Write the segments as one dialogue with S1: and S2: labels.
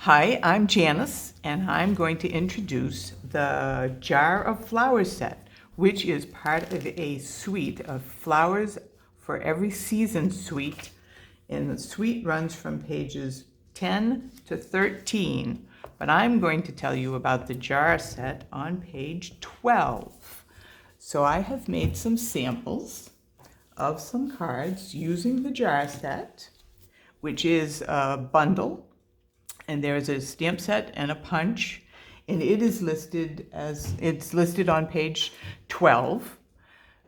S1: Hi, I'm Janis, and I'm going to introduce the Jar of Flowers set, which is part of a suite of Flowers for Every Season suite. And the suite runs from pages 10 to 13, but I'm going to tell you about the jar set on page 12. So I have made some samples of some cards using the jar set, which is a bundle. And there's a stamp set and a punch, and it's listed on page 12.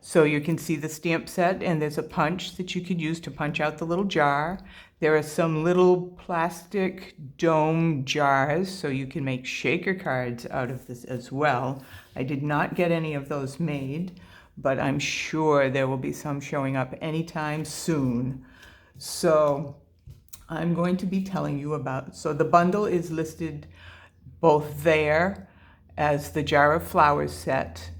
S1: So you can see the stamp set, and there's a punch that you could use to punch out the little jar. There are some little plastic dome jars, so you can make shaker cards out of this as well. I did not get any of those made, but I'm sure there will be some showing up anytime soon. So I'm going to be telling you about, so the bundle is listed both there as the Jar of Flowers set,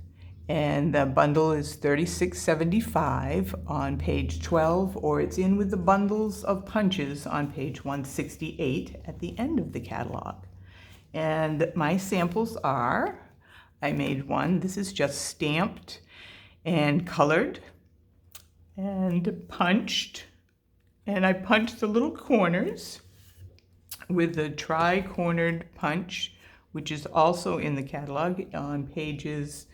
S1: and the bundle is $36.75 on page 12, or it's in with the bundles of punches on page 168 at the end of the catalog. And my samples are, I made one, this is just stamped and colored and punched. And I punched the little corners with the tri-cornered punch, which is also in the catalog on pages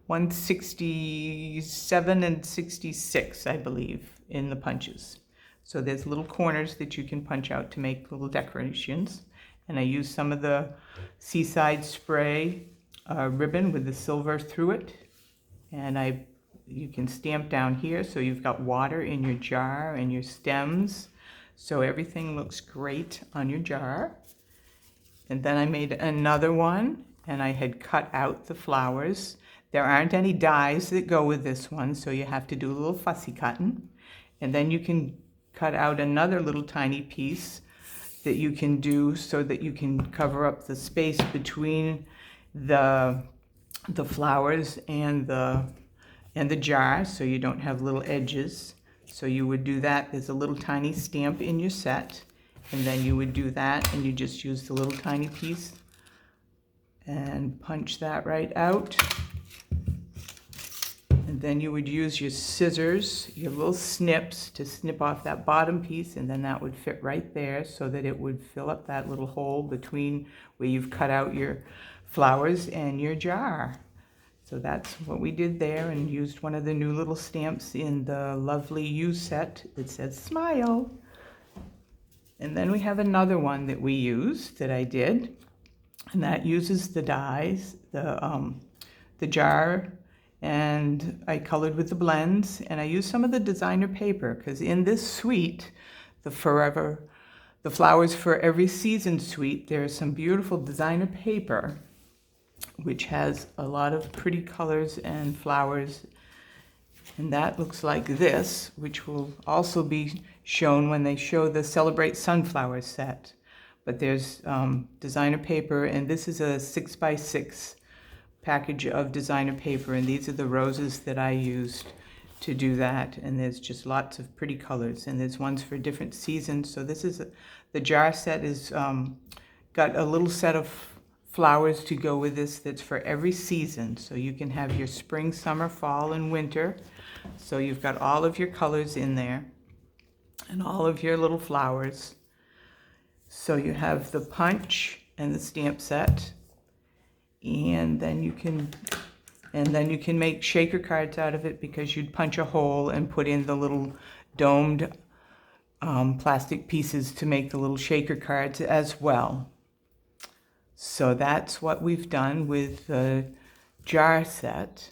S1: 167 and 66, I believe, in the punches. So there's little corners that you can punch out to make little decorations. And I used some of the Seaside Spray ribbon with the silver through it. And you can stamp down here, so you've got water in your jar and your stems, so everything looks great on your jar. And then I made another one, and I had cut out the flowers. There aren't any dies that go with this one, so you have to do a little fussy cutting. And then you can cut out another little tiny piece that you can do so that you can cover up the space between the flowers and the jar, so you don't have little edges. So you would do that. There's a little tiny stamp in your set, and then you would do that, and you just use the little tiny piece and punch that right out. And then you would use your scissors, your little snips, to snip off that bottom piece, and then that would fit right there so that it would fill up that little hole between where you've cut out your flowers and your jar. So that's what we did there, and used one of the new little stamps in the lovely You set that says smile. And then we have another one that we used that I did, and that uses the dies, the jar, and I colored with the blends, and I used some of the designer paper, because in this suite, the Flowers for Every Season suite, there's some beautiful designer paper which has a lot of pretty colors and flowers. And that looks like this, which will also be shown when they show the Celebrate Sunflowers set. But there's designer paper, and this is a 6x6 package of designer paper, and these are the roses that I used to do that. And there's just lots of pretty colors, and there's ones for different seasons. So this is the jar set is got a little set of flowers to go with this that's for every season. So you can have your spring, summer, fall, and winter. So you've got all of your colors in there and all of your little flowers. So you have the punch and the stamp set, and then you can make shaker cards out of it, because you'd punch a hole and put in the little domed plastic pieces to make the little shaker cards as well. So that's what we've done with the jar set.